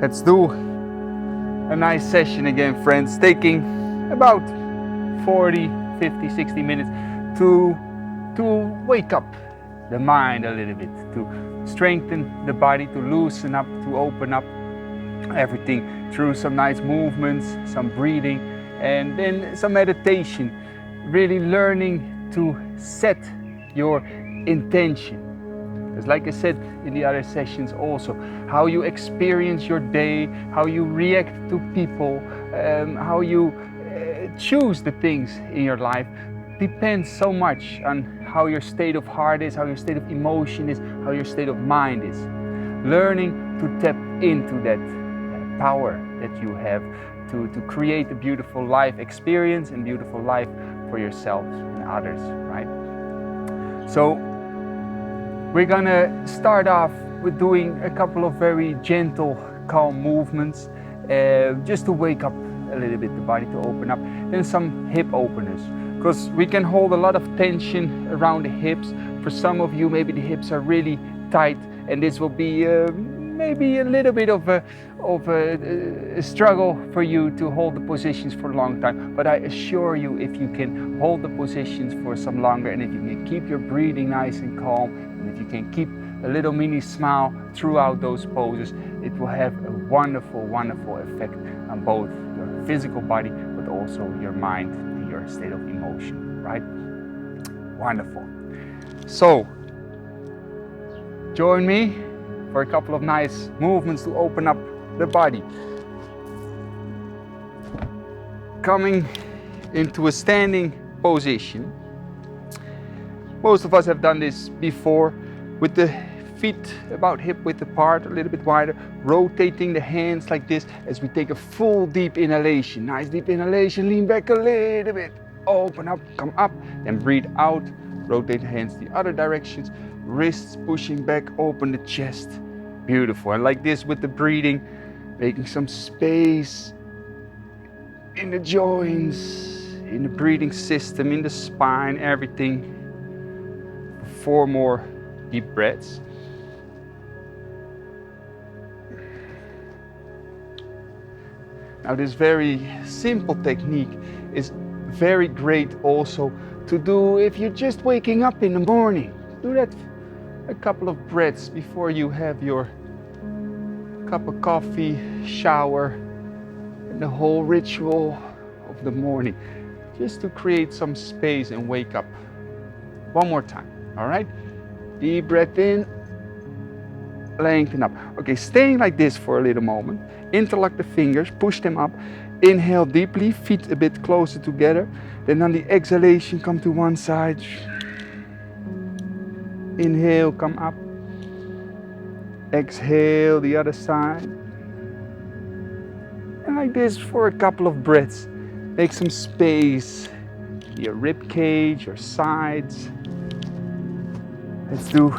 Let's do a nice session again, friends, taking about 40, 50, 60 minutes to wake up the mind a little bit, to strengthen the body, to loosen up, to open up everything through some nice movements, some breathing, and then some meditation, really learning to set your intention. Because like I said in the other sessions also, how you experience your day, how you react to people, how you choose the things in your life depends so much on how your state of heart is, how your state of emotion is, how your state of mind is. Learning to tap into that power that you have to create a beautiful life experience and beautiful life for yourself and others, right? So we're gonna start off with doing a couple of very gentle, calm movements, just to wake up a little bit the body, to open up. Then some hip openers, because we can hold a lot of tension around the hips. For some of you, maybe the hips are really tight, and this will be maybe a little bit of a struggle for you to hold the positions for a long time. But I assure you, if you can hold the positions for some longer, and if you can keep your breathing nice and calm, and if you can keep a little mini smile throughout those poses, it will have a wonderful, wonderful effect on both your physical body, but also your mind and your state of emotion, right? Wonderful. So, join me for a couple of nice movements to open up the body. Coming into a standing position. Most of us have done this before, with the feet about hip width apart, a little bit wider, rotating the hands like this as we take a full deep inhalation. Nice deep inhalation, lean back a little bit, open up, come up, then breathe out, rotate the hands the other directions, wrists pushing back, open the chest. Beautiful. And like this with the breathing, making some space in the joints, in the breathing system, in the spine, everything. 4 more deep breaths. Now this very simple technique is very great also to do if you're just waking up in the morning. Do that a couple of breaths before you have your cup of coffee, shower, and the whole ritual of the morning, just to create some space and wake up. One more time, all right? Deep breath in, lengthen up. Okay, staying like this for a little moment. Interlock the fingers, push them up. Inhale deeply, feet a bit closer together. Then on the exhalation, come to one side. Inhale, come up. Exhale, the other side. And like this for a couple of breaths. Make some space, your rib cage, your sides. Let's do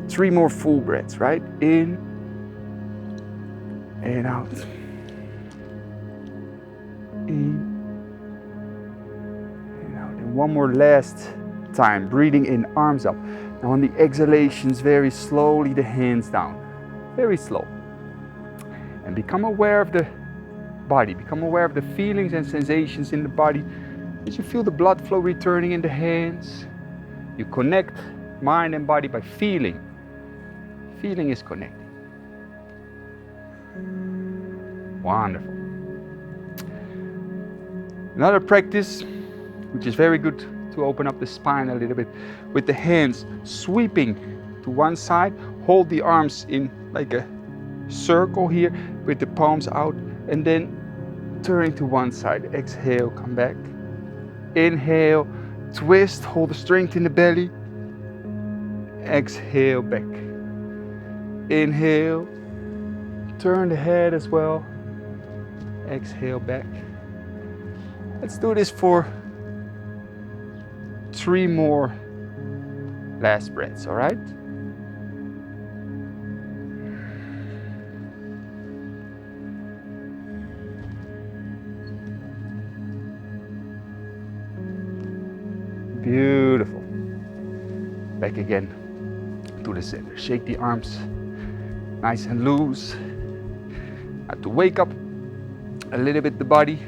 3 more full breaths, right? In and out. In and out. And one more last time, breathing in, arms up. Now on the exhalations, very slowly the hands down, very slow. And become aware of the body, become aware of the feelings and sensations in the body. As you feel the blood flow returning in the hands, you connect mind and body by feeling. Feeling is connecting. Wonderful. Another practice, which is very good to open up the spine a little bit, with the hands sweeping to one side, hold the arms in like a circle here with the palms out, and then turning to one side. Exhale, come back. Inhale, twist, hold the strength in the belly. Exhale, back. Inhale, turn the head as well. Exhale, back. Let's do this for 3 more last breaths, all right? Beautiful. Back again to the center. Shake the arms nice and loose. to wake up a little bit the body,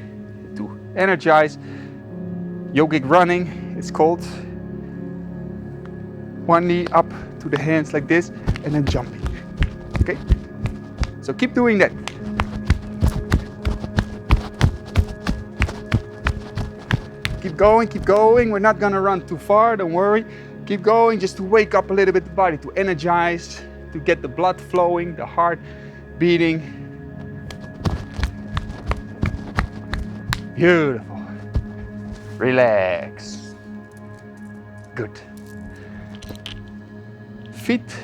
to energize. Yogic running, it's called. One knee up to the hands like this, and then jumping. Okay? So keep doing that. Keep going, keep going. We're not gonna run too far, don't worry. Keep going just to wake up a little bit the body, to energize, to get the blood flowing, the heart beating. Beautiful. Relax. Good. Feet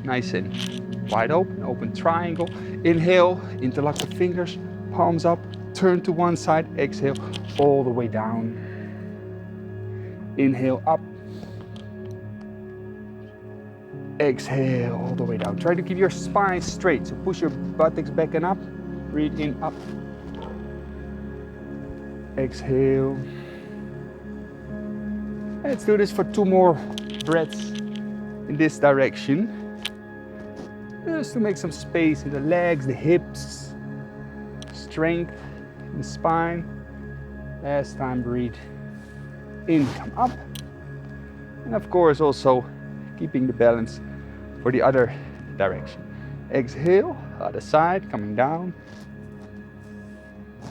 nice and wide open, open triangle. Inhale, interlock the fingers, palms up, turn to one side, exhale all the way down. Inhale up. Exhale all the way down. Try to keep your spine straight. So push your buttocks back and up. Breathe in, up. Exhale. Let's do this for 2 more breaths in this direction. Just to make some space in the legs, the hips. Strength in the spine. Last time, breathe in, come up. And of course also keeping the balance for the other direction. Exhale, other side, coming down.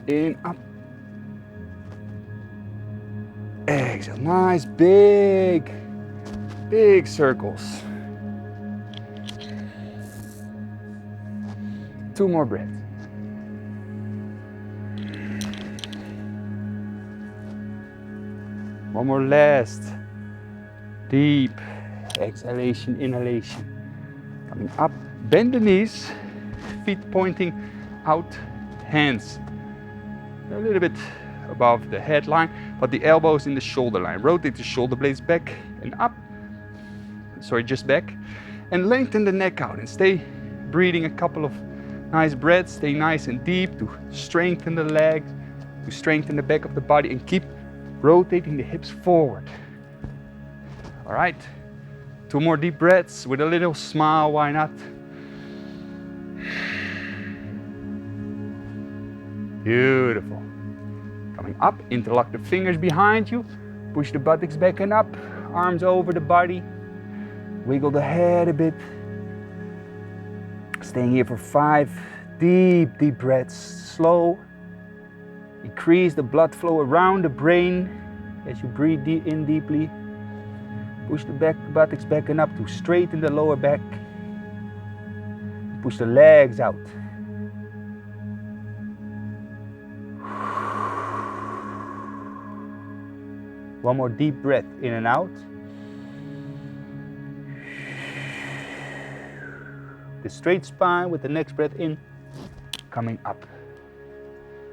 In, up. Exhale, nice big circles. 2 more breaths. One more last. Deep exhalation, inhalation. Coming up, bend the knees, feet pointing out, hands a little bit above the head line, but the elbows in the shoulder line. Rotate the shoulder blades back and up. Sorry, just back. And lengthen the neck out and stay breathing a couple of nice breaths. Stay nice and deep to strengthen the legs, to strengthen the back of the body, and keep rotating the hips forward. All right. 2 more deep breaths with a little smile, why not? Beautiful. Coming up, interlock the fingers behind you. Push the buttocks back and up, arms over the body. Wiggle the head a bit. Staying here for 5 deep breaths. Slow. Increase the blood flow around the brain as you breathe in deeply. Push the buttocks back and up to straighten the lower back. Push the legs out. One more deep breath in and out. The straight spine with the next breath in, coming up.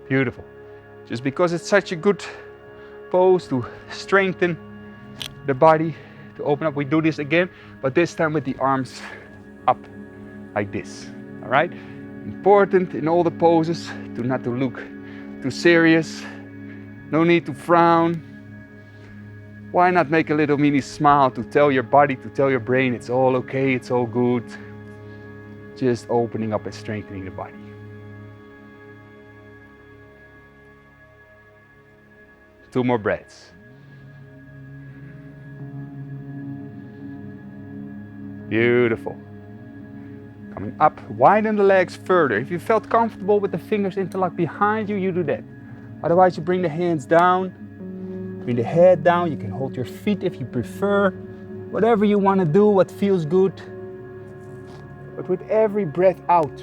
Beautiful. Just because it's such a good pose to strengthen the body, to open up. We do this again, but this time with the arms up like this. All right? Important in all the poses to not to look too serious. No need to frown. Why not make a little mini smile to tell your body, to tell your brain it's all okay, it's all good. Just opening up and strengthening the body. Two more breaths. Beautiful. Coming up, widen the legs further. If you felt comfortable with the fingers interlocked behind you, you do that. Otherwise, you bring the hands down, bring the head down. You can hold your feet if you prefer. Whatever you want to do, what feels good. But with every breath out,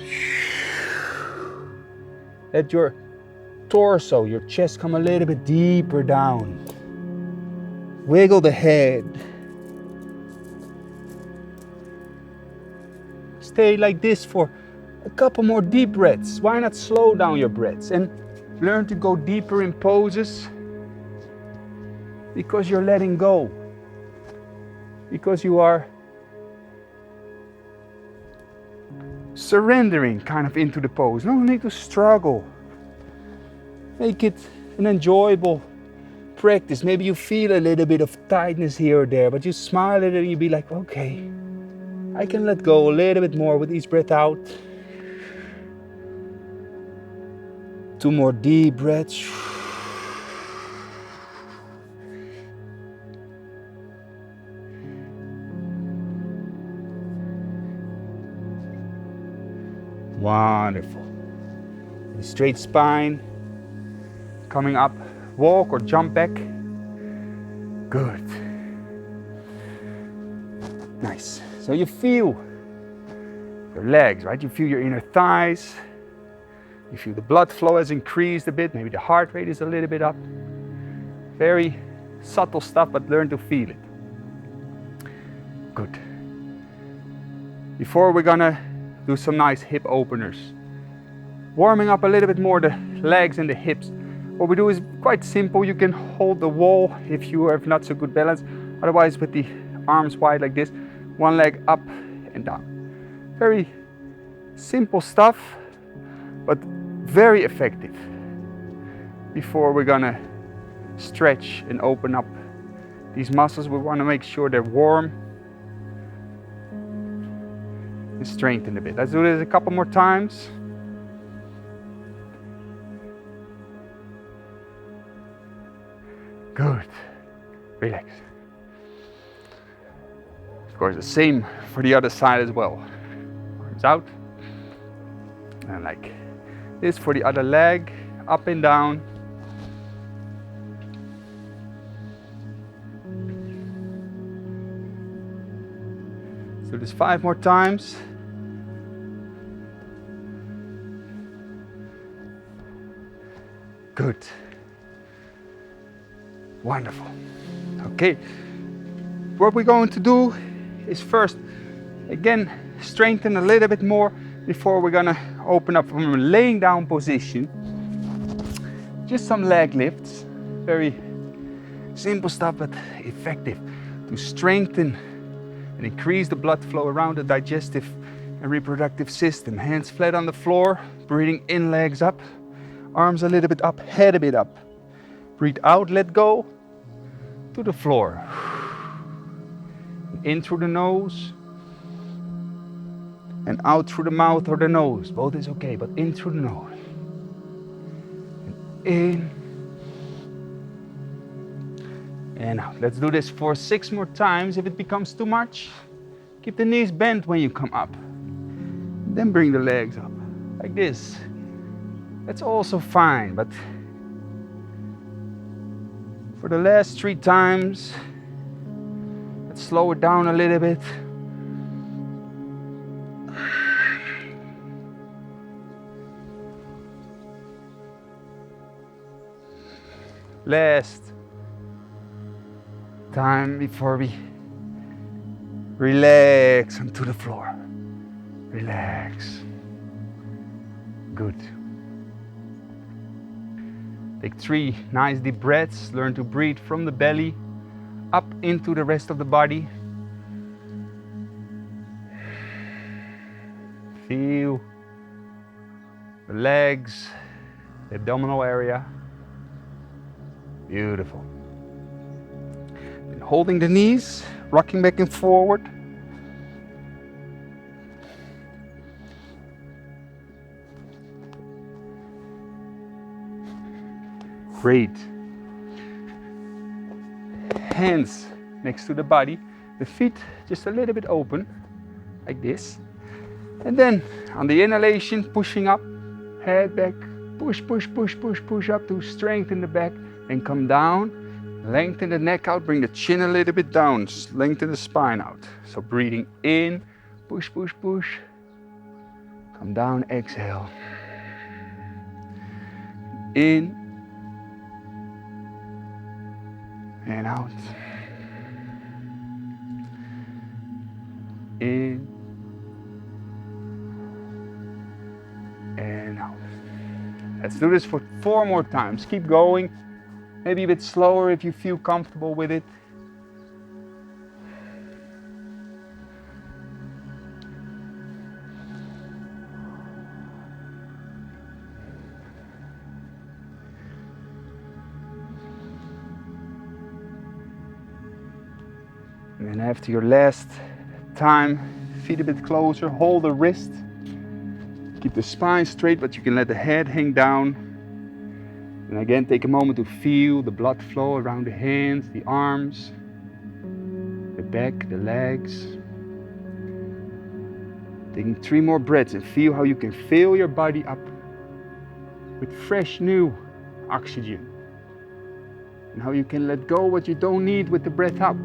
let your torso, your chest come a little bit deeper down. Wiggle the head. Stay like this for a couple more deep breaths. Why not slow down your breaths and learn to go deeper in poses? Because you're letting go. Because you are surrendering kind of into the pose. No need to struggle. Make it an enjoyable practice. Maybe you feel a little bit of tightness here or there, but you smile at it and you be like, okay, I can let go a little bit more with each breath out. 2 more deep breaths. Wonderful. Straight spine. Coming up, walk or jump back. Good. Nice. So you feel your legs, right? You feel your inner thighs. You feel the blood flow has increased a bit. Maybe the heart rate is a little bit up. Very subtle stuff, but learn to feel it. Good. Before we're gonna do some nice hip openers. Warming up a little bit more the legs and the hips. What we do is quite simple. You can hold the wall if you have not so good balance. Otherwise, with the arms wide like this, one leg up and down. Very simple stuff, but very effective. Before we're gonna stretch and open up these muscles, we wanna make sure they're warm and strengthened a bit. Let's do this a couple more times. Good. Relax. Of course, the same for the other side as well. Arms out. And like this for the other leg. Up and down. So this 5 more times. Good. Wonderful. Okay. What we're going to do is first, again, strengthen a little bit more before we're gonna open up from a laying down position. Just some leg lifts. Very simple stuff, but effective to strengthen and increase the blood flow around the digestive and reproductive system. Hands flat on the floor, breathing in, legs up, arms a little bit up, head a bit up. Breathe out, let go to the floor. In through the nose and out through the mouth or the nose. Both is okay, but in through the nose. And in and out. Let's do this for 6 more times. If it becomes too much, keep the knees bent when you come up. Then bring the legs up like this. That's also fine, but for the last 3 times, let's slow it down a little bit. Last time before we relax onto the floor. Relax. Good. Take 3 nice deep breaths. Learn to breathe from the belly up into the rest of the body. Feel the legs, the abdominal area. Beautiful. Then holding the knees, rocking back and forward. Great. Hands next to the body, the feet just a little bit open, like this. And then on the inhalation, pushing up, head back, push, push, push, push, push up to strengthen the back, and come down, lengthen the neck out, bring the chin a little bit down, lengthen the spine out. So breathing in, push, push, push, come down, exhale. In, and out. In and out. Let's do this for 4 more times. Keep going. Maybe a bit slower if you feel comfortable with it. And after your last time, feet a bit closer, hold the wrist. Keep the spine straight, but you can let the head hang down. And again, take a moment to feel the blood flow around the hands, the arms, the back, the legs. Taking 3 more breaths and feel how you can fill your body up with fresh new oxygen. And how you can let go what you don't need with the breath out.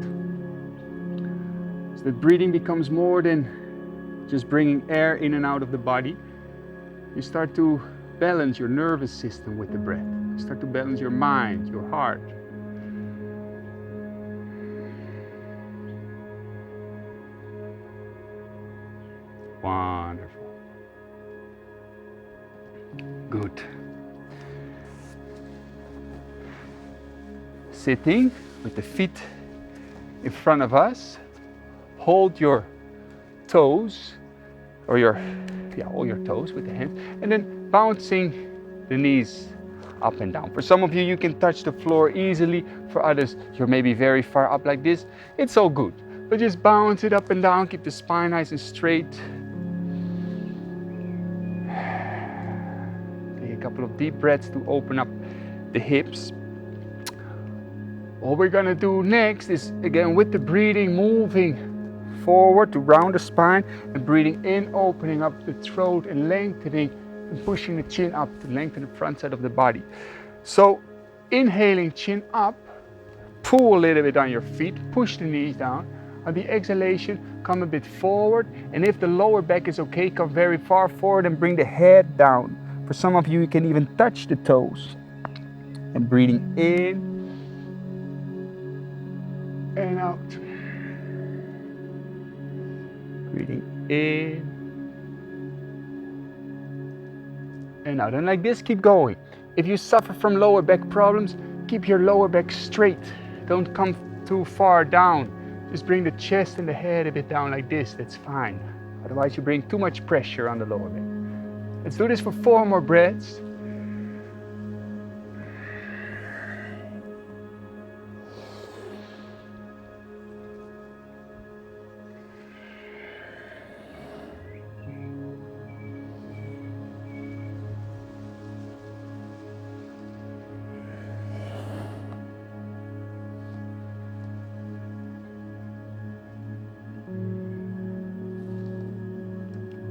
So that breathing becomes more than just bringing air in and out of the body. You start to balance your nervous system with the breath. You start to balance your mind, your heart. Wonderful. Good. Sitting with the feet in front of us. Hold your toes, or all your toes with the hands, and then bouncing the knees up and down. For some of you, you can touch the floor easily. For others, you're maybe very far up like this. It's all good. But just bounce it up and down. Keep the spine nice and straight. Take a couple of deep breaths to open up the hips. What we're gonna do next is, again, with the breathing, moving forward to round the spine and breathing in, opening up the throat and lengthening and pushing the chin up to lengthen the front side of the body. So inhaling, chin up, pull a little bit on your feet, push the knees down. On the exhalation, come a bit forward, and if the lower back is okay, come very far forward and bring the head down. For some of you, you can even touch the toes. And breathing in and out. Breathing in and out. And like this, keep going. If you suffer from lower back problems, keep your lower back straight. Don't come too far down. Just bring the chest and the head a bit down like this. That's fine. Otherwise, you bring too much pressure on the lower back. Let's do this for 4 more breaths.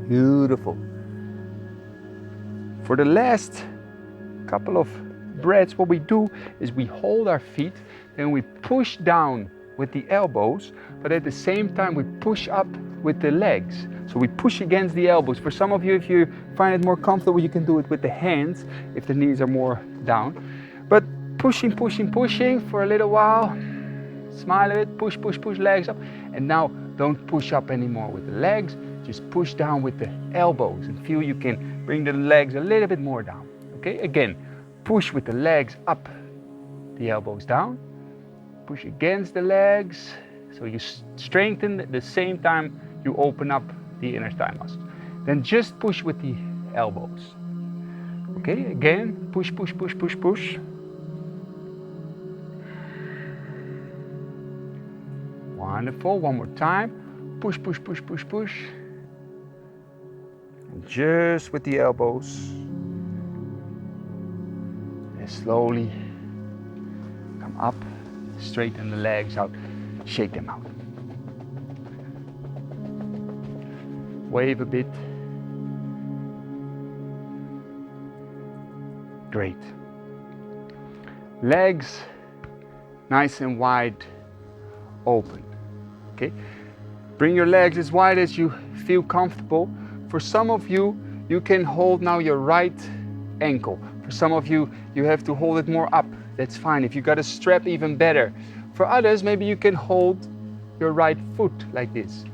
Beautiful. For the last couple of breaths, what we do is we hold our feet and we push down with the elbows, but at the same time we push up with the legs. So we push against the elbows. For some of you, if you find it more comfortable, you can do it with the hands if the knees are more down. But pushing, pushing, pushing for a little while. Smile a bit, push, push, push, legs up. And now don't push up anymore with the legs. Just push down with the elbows and feel you can bring the legs a little bit more down. Okay, again, push with the legs up, the elbows down. Push against the legs, so you strengthen at the same time you open up the inner thigh muscle. Then just push with the elbows. Okay, again, push, push, push, push, push. Wonderful, one more time. Push, push, push, push, push. And just with the elbows. And slowly come up, straighten the legs out, shake them out. Wave a bit. Great. Legs nice and wide open. Okay? Bring your legs as wide as you feel comfortable. For some of you, you can hold now your right ankle. For some of you, you have to hold it more up. That's fine. If you got a strap, even better. For others, maybe you can hold your right foot like this.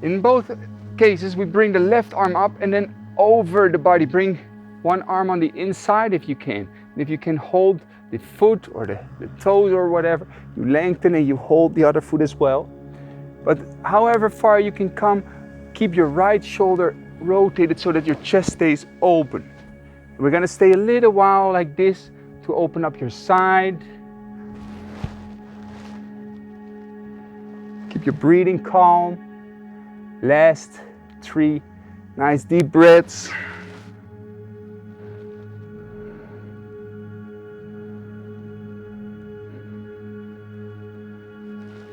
In both cases, we bring the left arm up and then over the body. Bring one arm on the inside if you can. And if you can hold the foot or the toes or whatever, you lengthen and you hold the other foot as well. But however far you can come, keep your right shoulder rotated so that your chest stays open. We're gonna stay a little while like this to open up your side. Keep your breathing calm. Last 3 nice deep breaths.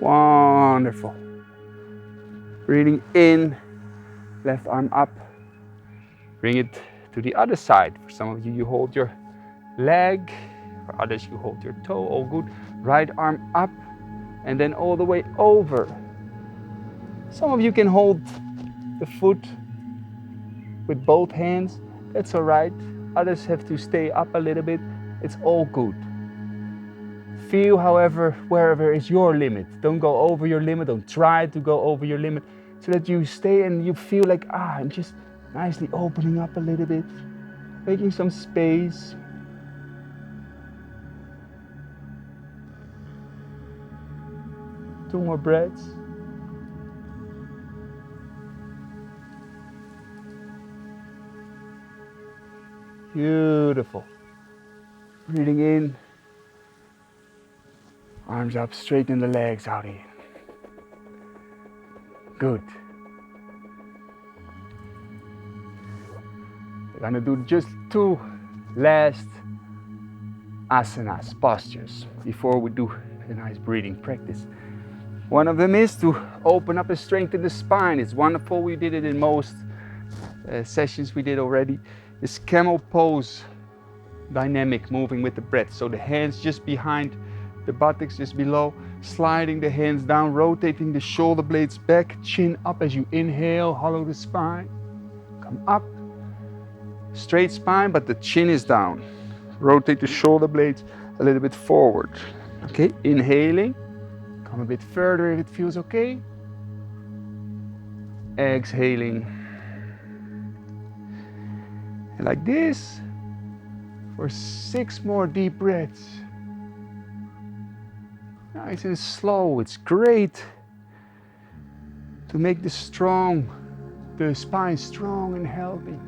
Wonderful. Breathing in, left arm up. Bring it to the other side. For some of you, you hold your leg. For others, you hold your toe. All good. Right arm up and then all the way over. Some of you can hold the foot with both hands. That's all right. Others have to stay up a little bit. It's all good. Feel, however, wherever is your limit. Don't go over your limit. Don't try to go over your limit, so that you stay and you feel like, I'm just nicely opening up a little bit, making some space. Two more breaths. Beautiful. Breathing in. Arms up, straighten the legs out in. Good. We're gonna do just 2 last asanas, postures, before we do a nice breathing practice. One of them is to open up and strengthen the spine. It's wonderful. We did it in most sessions we did already. This camel pose, dynamic, moving with the breath. So the hands just behind the buttocks, just below, sliding the hands down, rotating the shoulder blades back, chin up as you inhale, hollow the spine. Come up, straight spine, but the chin is down. Rotate the shoulder blades a little bit forward. Okay, inhaling, come a bit further if it feels okay. Exhaling. And like this, for 6 more deep breaths. Nice and slow. It's great to make the spine strong and healthy.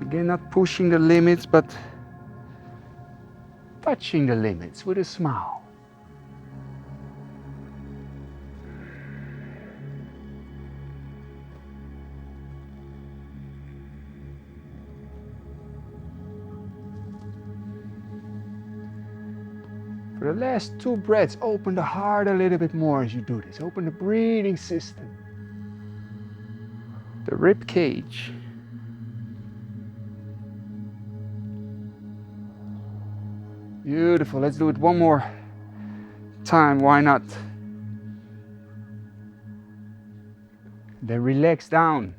Again, not pushing the limits, but touching the limits with a smile. For the last 2 breaths, open the heart a little bit more as you do this. Open the breathing system, the rib cage. Beautiful. Let's do it one more time. Why not? Then relax down.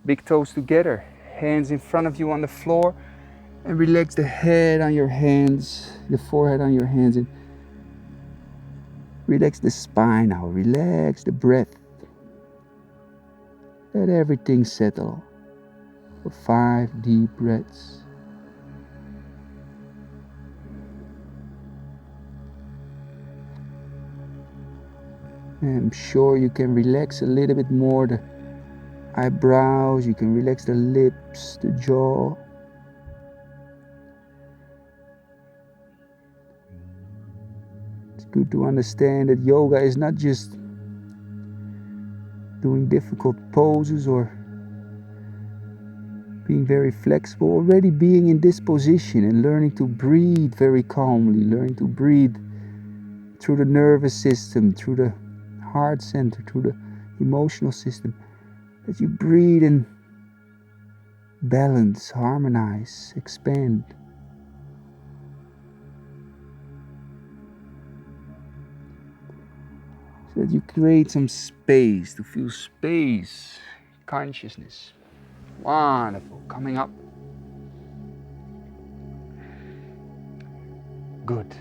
Big toes together. Hands in front of you on the floor. And relax the head on your hands, the forehead on your hands, and relax the spine now. Relax the breath. Let everything settle for 5 deep breaths. I'm sure you can relax a little bit more the eyebrows, you can relax the lips, the jaw. It's good to understand that yoga is not just doing difficult poses or being very flexible, already being in this position and learning to breathe very calmly, learning to breathe through the nervous system, through the heart center, through the emotional system, that you breathe and balance, harmonize, expand. So that you create some space, to feel space, consciousness. Wonderful. Coming up. Good.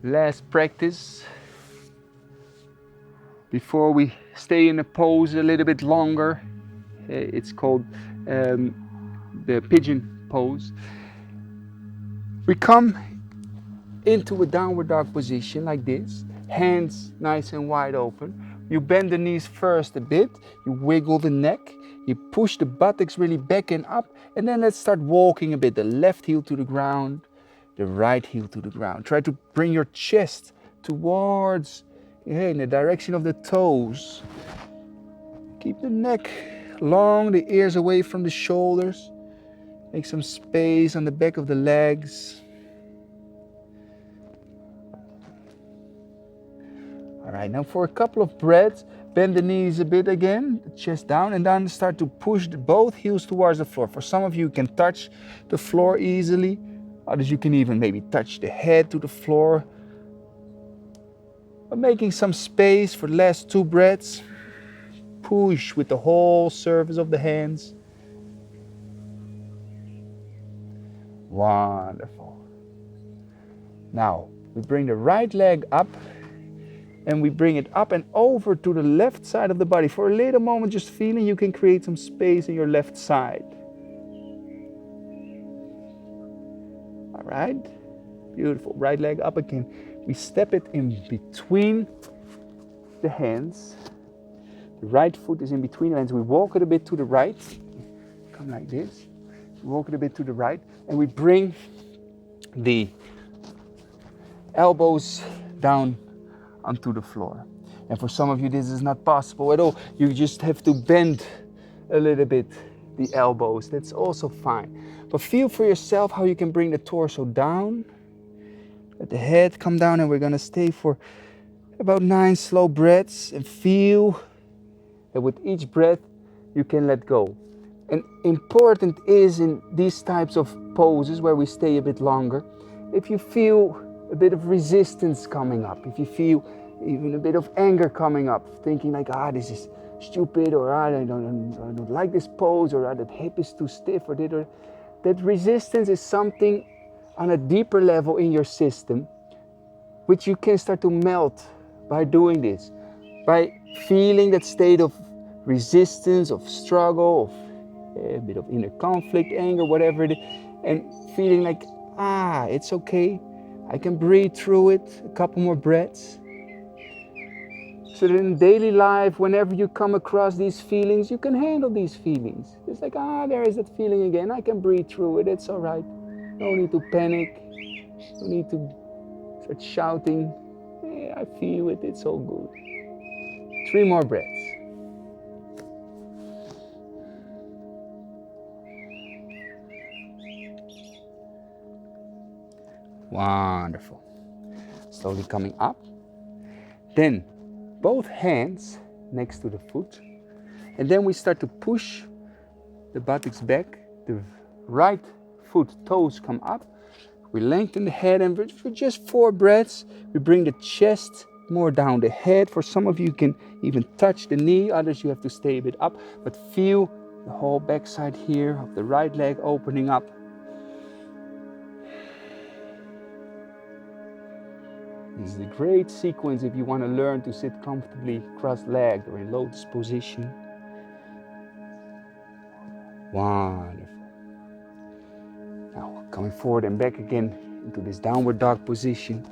Last practice before we stay in a pose a little bit longer. It's called the pigeon pose. We come into a downward dog position like this, hands nice and wide open. You bend the knees first a bit, you wiggle the neck, you push the buttocks really back and up, and then let's start walking a bit. The left heel to the ground, the right heel to the ground. Try to bring your chest towards, in the direction of the toes. Keep the neck long, the ears away from the shoulders. Make some space on the back of the legs. All right, now for a couple of breaths, bend the knees a bit again, the chest down, and then start to push both heels towards the floor. For some of you can touch the floor easily. Others you can even maybe touch the head to the floor. But making some space for the last 2 breaths. Push with the whole surface of the hands. Wonderful. Now, we bring the right leg up and we bring it up and over to the left side of the body. For a little moment, just feeling you can create some space in your left side. All right, beautiful. Right leg up again. We step it in between the hands. The right foot is in between the hands. We walk it a bit to the right. Come like this. Walk it a bit to the right. And we bring the elbows down onto the floor. And for some of you this is not possible at all. You just have to bend a little bit the elbows. That's also fine. But feel for yourself how you can bring the torso down. Let the head come down, and we're going to stay for about 9 slow breaths and feel that with each breath you can let go. And important is in these types of poses where we stay a bit longer, if you feel a bit of resistance coming up, if you feel even a bit of anger coming up, thinking like, this is stupid, or I don't like this pose, or that hip is too stiff, or that resistance is something on a deeper level in your system, which you can start to melt by doing this, by feeling that state of resistance, of struggle, of a bit of inner conflict, anger, whatever it is, and feeling like, it's okay, I can breathe through it, a couple more breaths. So that in daily life, whenever you come across these feelings, you can handle these feelings. It's like, there is that feeling again, I can breathe through it, it's all right. No need to panic, no need to start shouting, I feel it, it's all good. 3 more breaths. Wonderful. Slowly coming up. Then both hands next to the foot. And then we start to push the buttocks back. The right foot toes come up. We lengthen the head, and for just 4 breaths, we bring the chest more down the head. For some of you can even touch the knee. Others you have to stay a bit up. But feel the whole backside here of the right leg opening up. This is a great sequence if you want to learn to sit comfortably cross-legged or in lotus position. Wonderful. Now coming forward and back again into this downward dog position.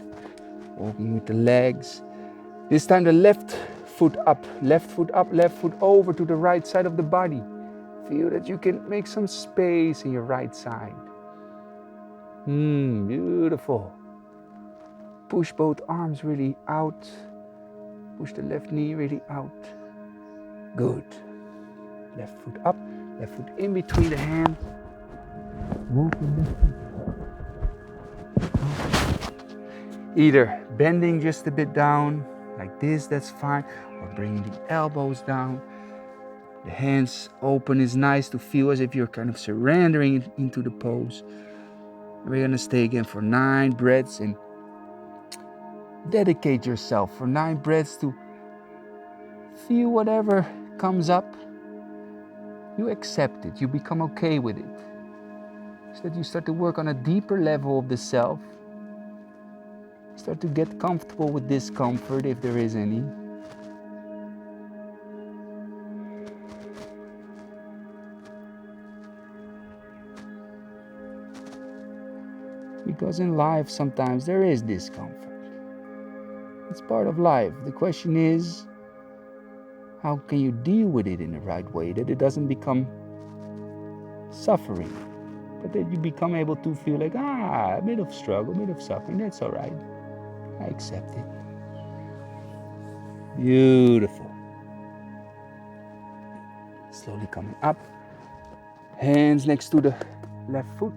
Walking with the legs. This time the left foot up, left foot over to the right side of the body. Feel that you can make some space in your right side. Beautiful. Push both arms really out. Push the left knee really out. Good. Left foot up, left foot in between the hands. Walk the left foot. Either bending just a bit down, like this, that's fine, or bringing the elbows down. The hands open is nice to feel as if you're kind of surrendering into the pose. And we're gonna stay again for 9 breaths and dedicate yourself for 9 breaths to feel whatever comes up. You accept it, you become okay with it. So that you start to work on a deeper level of the self. Start to get comfortable with discomfort if there is any. Because in life sometimes there is discomfort. It's part of life. The question is, how can you deal with it in the right way, that it doesn't become suffering, but that you become able to feel like, a bit of struggle, a bit of suffering, that's all right. I accept it. Beautiful. Slowly coming up. Hands next to the left foot.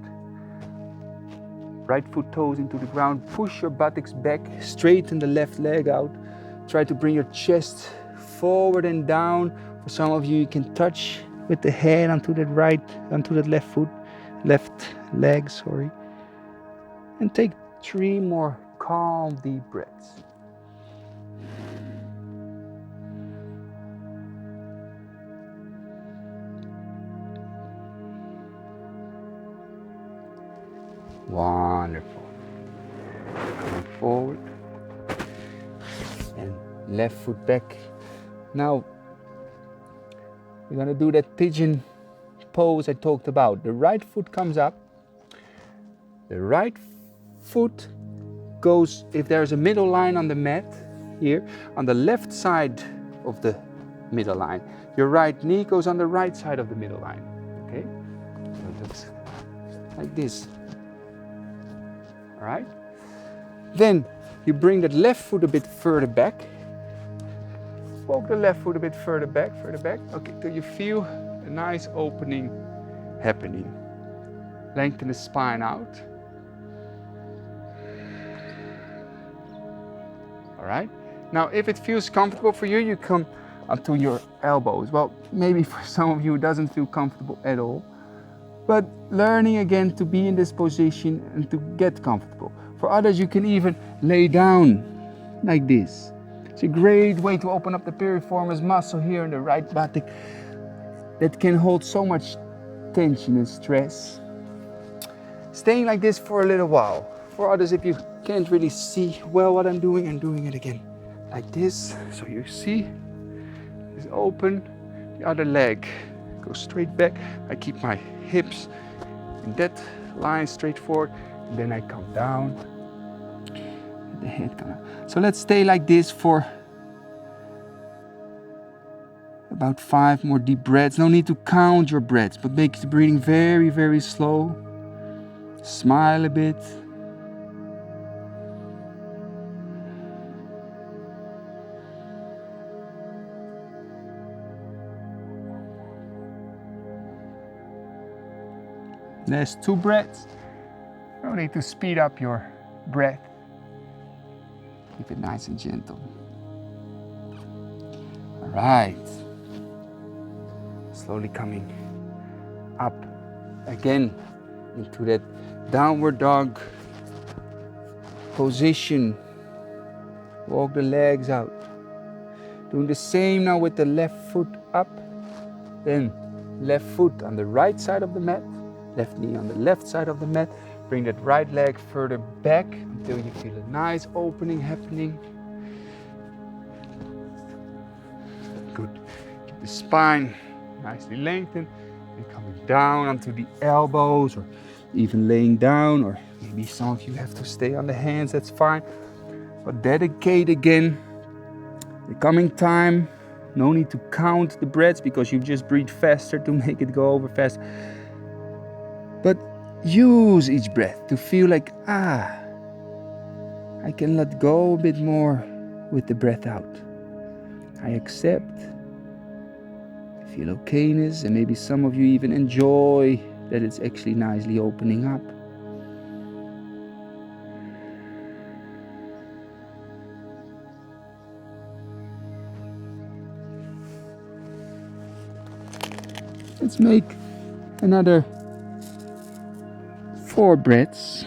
Right foot toes into the ground. Push your buttocks back. Straighten the left leg out. Try to bring your chest forward and down. For some of you, you can touch with the head onto that left foot, left leg, sorry. And take 3 more calm, deep breaths. Wonderful. Coming forward and left foot back. Now we're going to do that pigeon pose I talked about. The right foot comes up. The right foot goes, if there's a middle line on the mat here, on the left side of the middle line. Your right knee goes on the right side of the middle line. Okay? So it looks like this. All right? Then you bring that left foot a bit further back. Walk the left foot a bit further back, okay, till you feel a nice opening happening. Lengthen the spine out. All right? Now, if it feels comfortable for you, you come up to your elbows. Well, maybe for some of you it doesn't feel comfortable at all. But learning again to be in this position and to get comfortable. For others, you can even lay down like this. It's a great way to open up the piriformis muscle here in the right buttock that can hold so much tension and stress. Staying like this for a little while. For others, if you can't really see well what I'm doing it again like this. So you see, it's open, the other leg goes straight back. I keep my hips in that line straight forward, and then I come down. The head come out. So let's stay like this for about 5 more deep breaths. No need to count your breaths, but make the breathing very, very slow. Smile a bit. Last 2 breaths. No need to speed up your breath. Keep it nice and gentle. All right. Slowly coming up again into that downward dog position. Walk the legs out. Doing the same now with the left foot up. Then left foot on the right side of the mat. Left knee on the left side of the mat. Bring that right leg further back until you feel a nice opening happening. Good. Keep the spine nicely lengthened. And coming down onto the elbows, or even laying down, or maybe some of you have to stay on the hands, that's fine. But dedicate again the coming time. No need to count the breaths because you just breathe faster to make it go over fast. But use each breath to feel like, I can let go a bit more with the breath out. I accept, I feel okayness, and maybe some of you even enjoy that it's actually nicely opening up. Let's make another 4 breaths.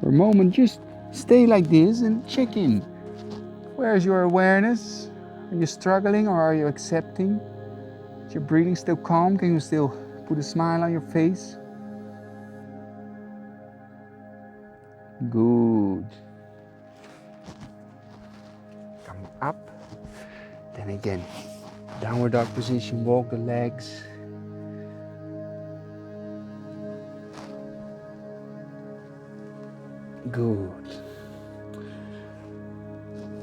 For a moment, just stay like this and check in. Where's your awareness? Are you struggling or are you accepting? Is your breathing still calm? Can you still put a smile on your face? Good. Come up. Then again, downward dog position, walk the legs. Good.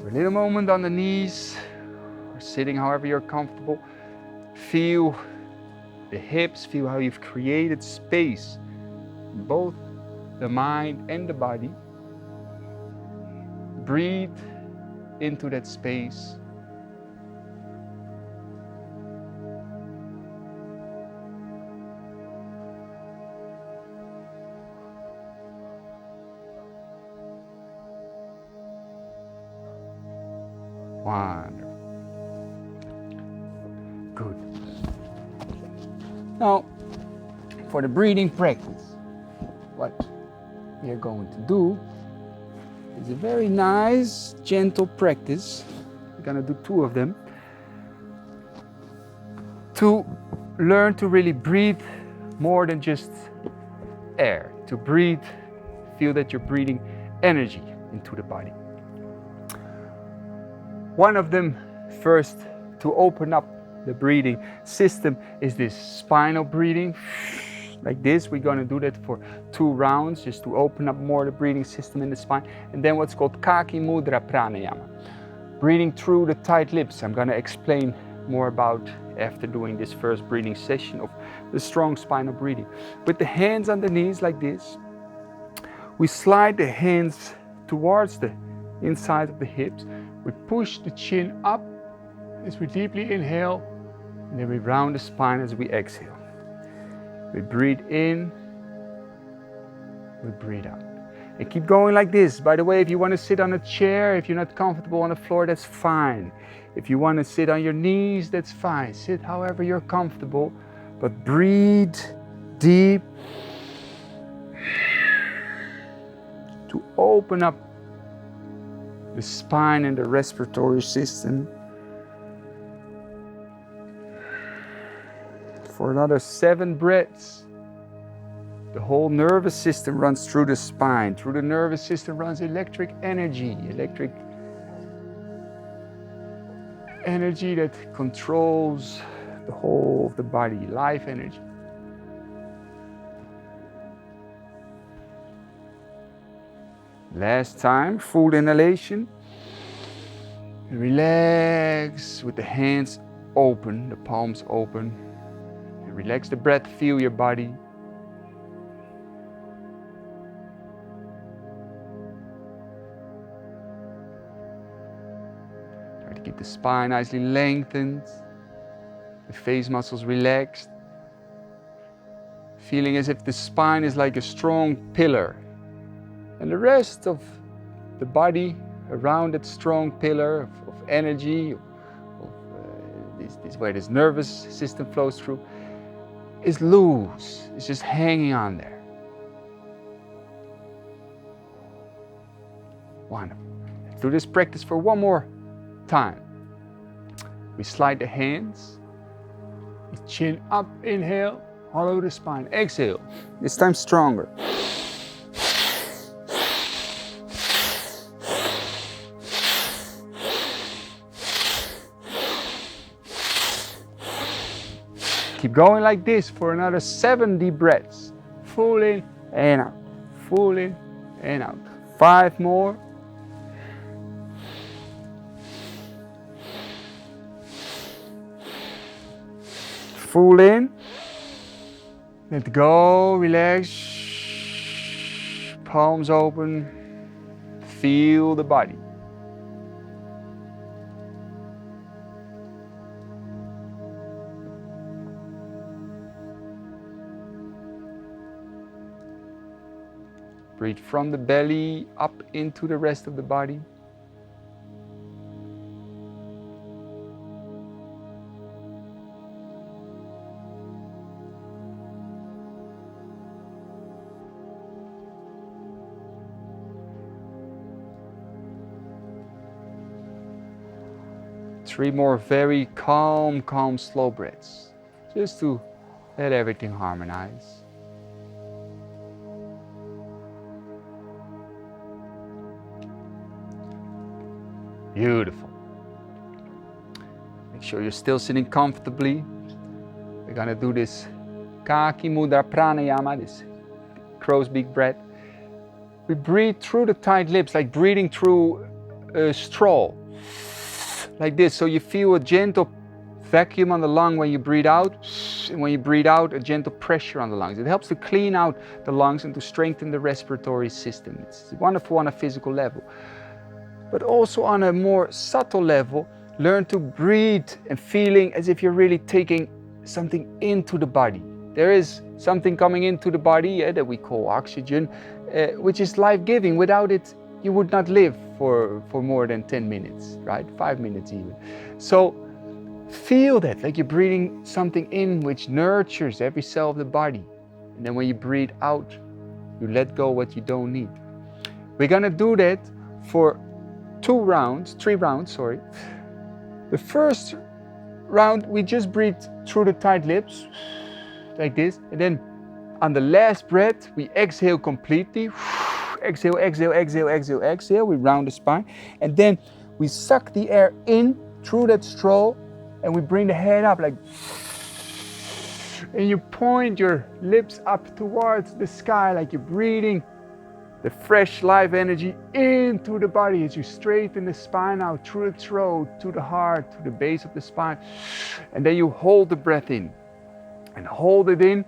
For a little moment on the knees, or sitting however you're comfortable. Feel the hips, feel how you've created space in both the mind and the body. Breathe into that space. Wonderful. Good. Now, for the breathing practice, what we are going to do is a very nice, gentle practice. We're going to do 2 of them. To learn to really breathe more than just air. To breathe, feel that you're breathing energy into the body. One of them, first, to open up the breathing system, is this spinal breathing. Like this, we're going to do that for 2 rounds, just to open up more the breathing system in the spine. And then what's called Kaki Mudra Pranayama, breathing through the tight lips. I'm going to explain more about after doing this first breathing session of the strong spinal breathing. With the hands on the knees like this, we slide the hands towards the inside of the hips. We push the chin up as we deeply inhale, and then we round the spine as we exhale. We breathe in, we breathe out. And keep going like this. By the way, if you want to sit on a chair, if you're not comfortable on the floor, that's fine. If you want to sit on your knees, that's fine. Sit however you're comfortable, but breathe deep to open up the spine and the respiratory system. For another 7 breaths. The whole nervous system runs through the spine. Through the nervous system runs electric energy. Electric energy that controls the whole of the body. Life energy. Last time, full inhalation. Relax with the hands open, the palms open. And relax the breath, feel your body. Try to keep the spine nicely lengthened, the face muscles relaxed. Feeling as if the spine is like a strong pillar. And the rest of the body around that strong pillar of energy, this where this nervous system flows through, is loose. It's just hanging on there. Wonderful. Let's do this practice for 1 more time. We slide the hands, we chin up, inhale, hollow the spine, exhale. This time stronger. Keep going like this for another 7 deep breaths. Full in and out. Full in and out. 5 more. Full in. Let go. Relax. Palms open. Feel the body. Breathe from the belly up into the rest of the body. Three more very calm, slow breaths, just to let everything harmonize. Beautiful. Make sure you're still sitting comfortably. We're gonna do this Kaki Mudra Pranayama, this crow's beak breath. We breathe through the tight lips, like breathing through a straw. Like this, so you feel a gentle vacuum on the lung when you breathe out, when you breathe out, a gentle pressure on the lungs. It helps to clean out the lungs and to strengthen the respiratory system. It's wonderful on a physical level. But also on a more subtle level, learn to breathe and feeling as if you're really taking something into the body. There is something coming into the body that we call oxygen, which is life-giving. Without it, you would not live for more than 10 minutes, right? 5 minutes even. So feel that, like you're breathing something in which nurtures every cell of the body. And then when you breathe out, you let go what you don't need. We're gonna do that for 3 rounds. The first round, we just breathe through the tight lips, like this. And then on the last breath, we exhale completely. Exhale, exhale, exhale, exhale, exhale. We round the spine. And then we suck the air in through that straw and we bring the head up like, and you point your lips up towards the sky like you're breathing the fresh life energy into the body as you straighten the spine out through the throat, to the heart, to the base of the spine. And then you hold the breath in and hold it in,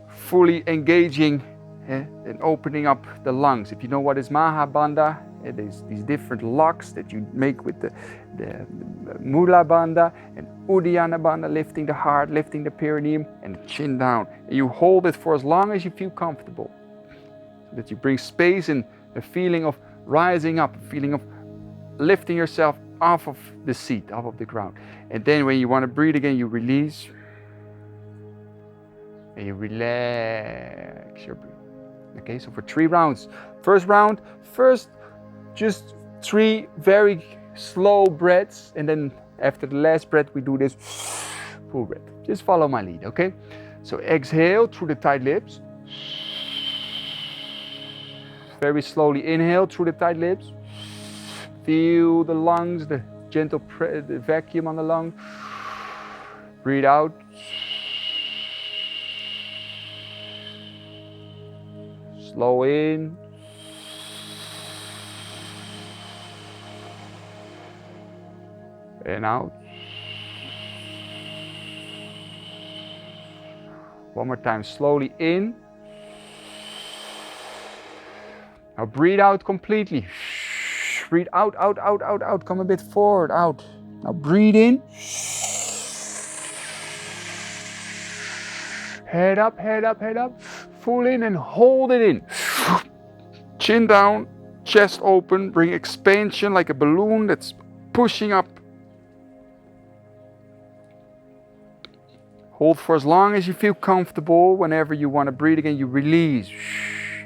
fully engaging and opening up the lungs. If you know what is Mahabandha, there's these different locks that you make with the Mula Bandha and Uddiyana Bandha, lifting the heart, lifting the perineum and the chin down. And you hold it for as long as you feel comfortable. So that you bring space and a feeling of rising up, a feeling of lifting yourself off of the seat, off of the ground. And then when you want to breathe again, you release and you relax your breathing. Okay, so for 3 rounds. First round, just 3 very slow breaths, and then after the last breath we do this full breath. Just follow my lead, okay? So exhale through the tight lips. Very slowly inhale through the tight lips. Feel the lungs, the gentle the vacuum on the lung. Breathe out. Slow in. And out. One more time, slowly in. Now breathe out completely. Breathe out, out, out, out, out. Come a bit forward, out. Now breathe in. Head up, head up, head up. Full in and hold it in. Chin down, chest open. Bring expansion like a balloon that's pushing up. Hold for as long as you feel comfortable. Whenever you want to breathe again, you release.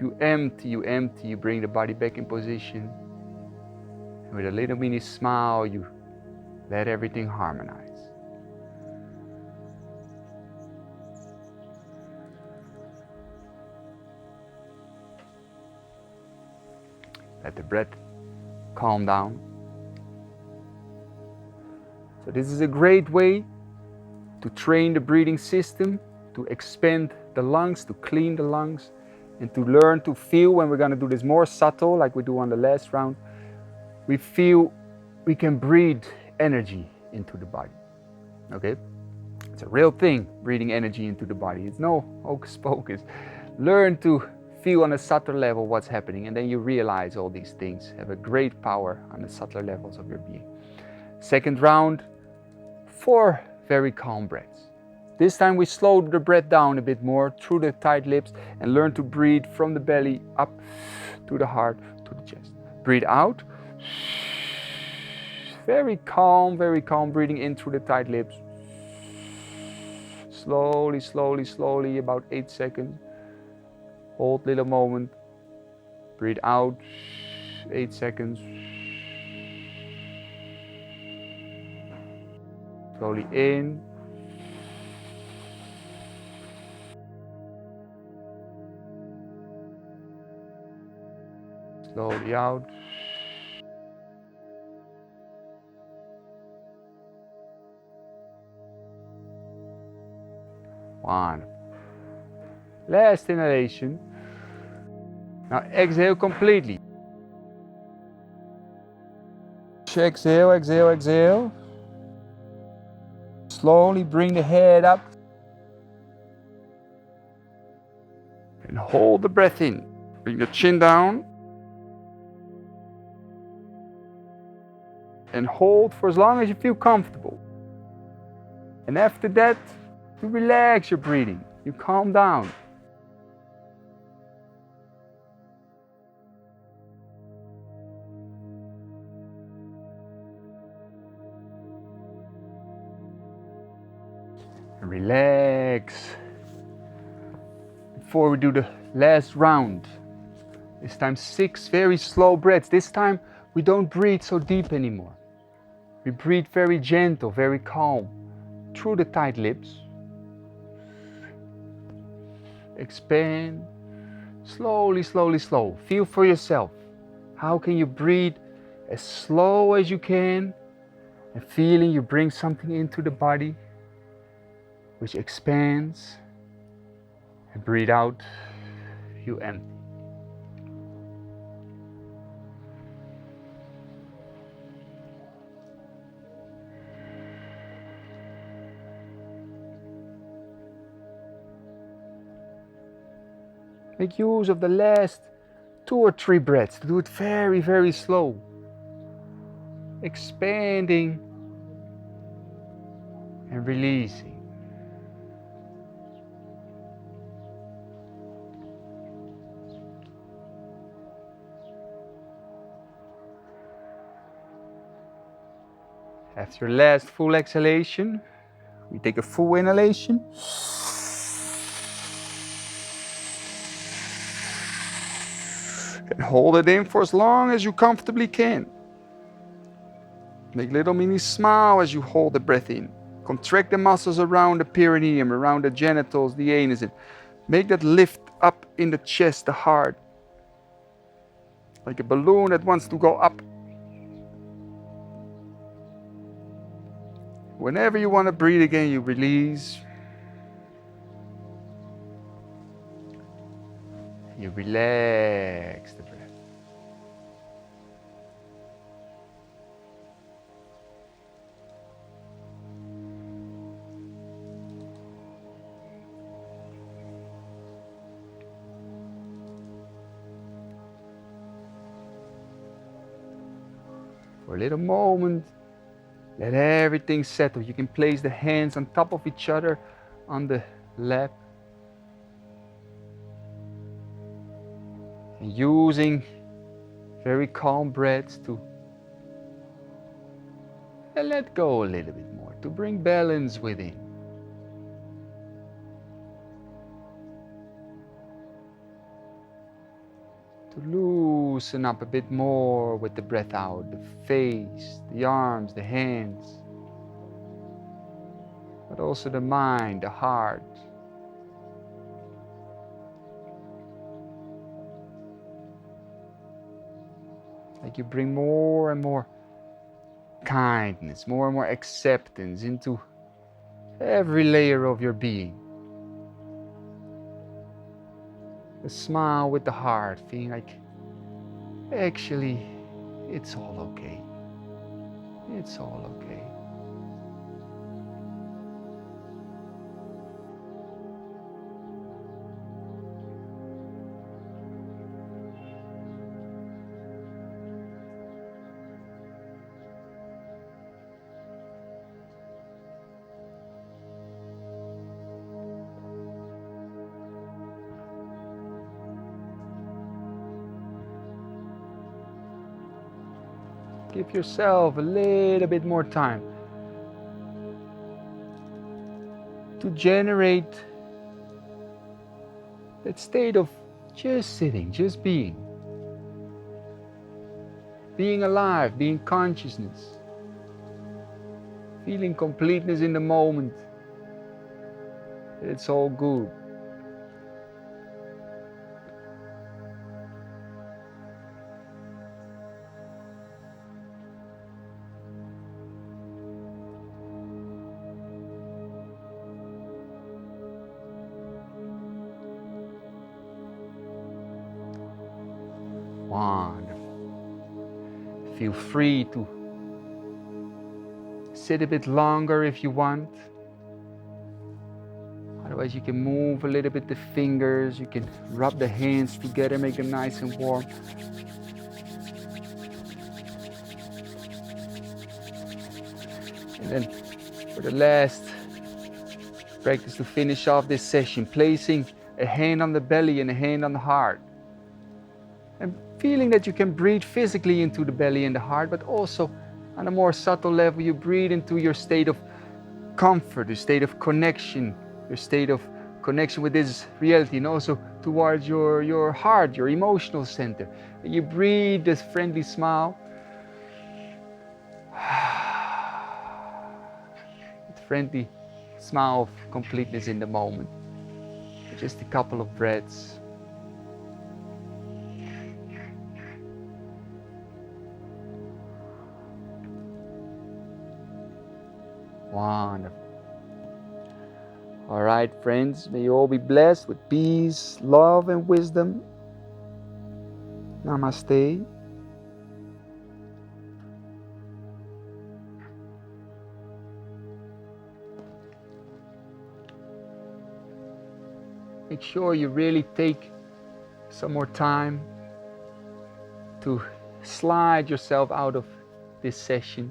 You empty, you bring the body back in position. And with a little mini smile, you let everything harmonize. Let the breath calm down. So this is a great way to train the breathing system, to expand the lungs, to clean the lungs, and to learn to feel, when we're going to do this more subtle, like we do on the last round, we feel we can breathe energy into the body. Okay? It's a real thing, breathing energy into the body. It's no hocus pocus. Learn to feel on a subtle level what's happening, and then you realize all these things have a great power on the subtler levels of your being. Second round, 4 very calm breaths. This time we slow the breath down a bit more through the tight lips and learn to breathe from the belly up to the heart, to the chest. Breathe out. Very calm breathing in through the tight lips. Slowly, slowly, slowly, about 8 seconds. Hold little moment. Breathe out, 8 seconds. Slowly in. Slowly out. Wonderful. Last inhalation. Now exhale completely. Exhale, exhale, exhale. Slowly bring the head up. And hold the breath in. Bring the chin down. And hold for as long as you feel comfortable. And after that, you relax your breathing. You calm down. And relax. Before we do the last round, this time 6 very slow breaths. This time we don't breathe so deep anymore. We breathe very gentle, very calm, through the tight lips. Expand, slowly, slowly, slow. Feel for yourself. How can you breathe as slow as you can and feeling you bring something into the body which expands, and breathe out, you empty. Make use of the last 2 or 3 breaths to do it very, very slow. Expanding and releasing. After your last full exhalation, we take a full inhalation. And hold it in for as long as you comfortably can. Make little mini smile as you hold the breath in. Contract the muscles around the perineum, around the genitals, the anus, and make that lift up in the chest, the heart. Like a balloon that wants to go up. Whenever you want to breathe again, you release. You relax the breath. For a little moment, let everything settle. You can place the hands on top of each other on the lap. And using very calm breaths to let go a little bit more, to bring balance within. To loosen up a bit more with the breath out, the face, the arms, the hands, but also the mind, the heart. Like you bring more and more kindness, more and more acceptance into every layer of your being. A smile with the heart, feeling like actually it's all okay. It's all okay. Give yourself a little bit more time to generate that state of just sitting, just being. Being alive, being consciousness. Feeling completeness in the moment. It's all good. Wonderful. Feel free to sit a bit longer if you want. Otherwise you can move a little bit the fingers, you can rub the hands together, make them nice and warm. And then for the last practice to finish off this session, placing a hand on the belly and a hand on the heart. And feeling that you can breathe physically into the belly and the heart, but also on a more subtle level, you breathe into your state of comfort, your state of connection, your state of connection with this reality, and also towards your heart, your emotional center. And you breathe this friendly smile. Friendly smile of completeness in the moment. Just a couple of breaths. Wonderful. All right, friends, may you all be blessed with peace, love, and wisdom. Namaste. Make sure you really take some more time to slide yourself out of this session,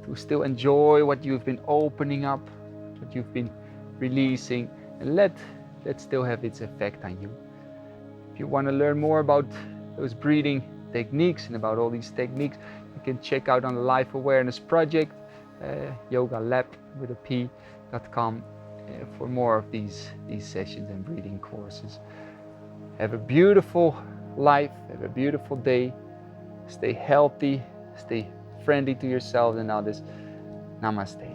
to still enjoy what you've been opening up, what you've been releasing, and let still have its effect on you. If you want to learn more about those breathing techniques and about all these techniques, you can check out on the Life Awareness Project, Yogalap with a P.com. For more of these sessions and breathing courses. Have a beautiful life, have a beautiful day, stay healthy, stay friendly to yourself and others. Namaste.